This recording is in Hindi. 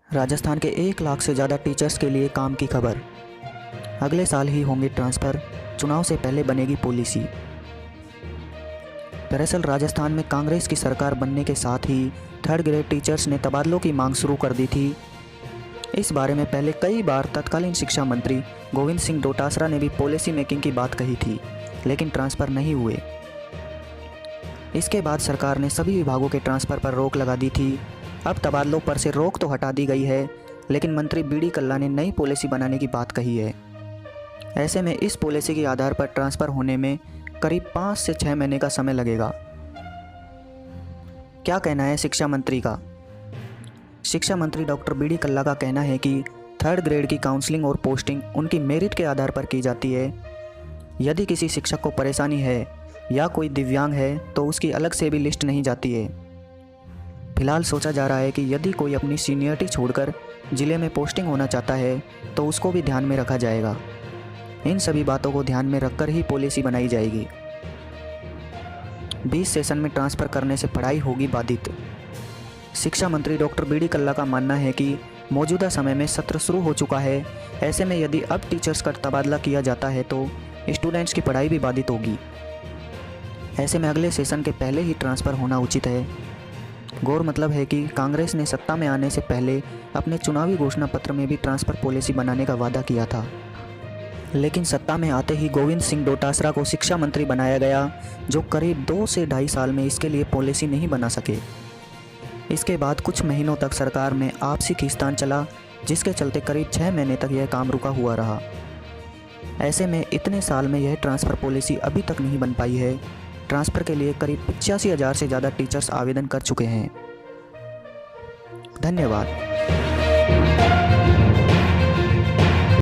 राजस्थान के 1 लाख से ज़्यादा टीचर्स के लिए काम की खबर। अगले साल ही होंगे ट्रांसफ़र, चुनाव से पहले बनेगी पॉलिसी। दरअसल राजस्थान में कांग्रेस की सरकार बनने के साथ ही 3rd ग्रेड टीचर्स ने तबादलों की मांग शुरू कर दी थी। इस बारे में पहले कई बार तत्कालीन शिक्षा मंत्री गोविंद सिंह डोटासरा ने भी पॉलिसी मेकिंग की बात कही थी, लेकिन ट्रांसफ़र नहीं हुए। इसके बाद सरकार ने सभी विभागों के ट्रांसफ़र पर रोक लगा दी थी। अब तबादलों पर से रोक तो हटा दी गई है, लेकिन मंत्री बीडी कल्ला ने नई पॉलिसी बनाने की बात कही है। ऐसे में इस पॉलिसी के आधार पर ट्रांसफ़र होने में करीब 5 से 6 महीने का समय लगेगा। क्या कहना है शिक्षा मंत्री का? शिक्षा मंत्री डॉक्टर बीडी कल्ला का कहना है कि 3rd ग्रेड की काउंसलिंग और पोस्टिंग उनकी मेरिट के आधार पर की जाती है। यदि किसी शिक्षक को परेशानी है या कोई दिव्यांग है तो उसकी अलग से भी लिस्ट नहीं जाती है। फिलहाल सोचा जा रहा है कि यदि कोई अपनी सीनियरिटी छोड़कर ज़िले में पोस्टिंग होना चाहता है तो उसको भी ध्यान में रखा जाएगा। इन सभी बातों को ध्यान में रखकर ही पॉलिसी बनाई जाएगी। 20 सेशन में ट्रांसफ़र करने से पढ़ाई होगी बाधित। शिक्षा मंत्री डॉक्टर बीडी कल्ला का मानना है कि मौजूदा समय में सत्र शुरू हो चुका है। ऐसे में यदि अब टीचर्स का तबादला किया जाता है तो स्टूडेंट्स की पढ़ाई भी बाधित होगी। ऐसे में अगले सेशन के पहले ही ट्रांसफ़र होना उचित है। गौर मतलब है कि कांग्रेस ने सत्ता में आने से पहले अपने चुनावी घोषणा पत्र में भी ट्रांसफ़र पॉलिसी बनाने का वादा किया था, लेकिन सत्ता में आते ही गोविंद सिंह डोटासरा को शिक्षा मंत्री बनाया गया, जो करीब 2 से ढाई साल में इसके लिए पॉलिसी नहीं बना सके। इसके बाद कुछ महीनों तक सरकार में आपसी खींचतान चला, जिसके चलते करीब 6 महीने तक यह काम रुका हुआ रहा। ऐसे में इतने साल में यह ट्रांसफ़र पॉलिसी अभी तक नहीं बन पाई है। ट्रांसफ़र के लिए करीब 85,000 से ज़्यादा टीचर्स आवेदन कर चुके हैं। धन्यवाद।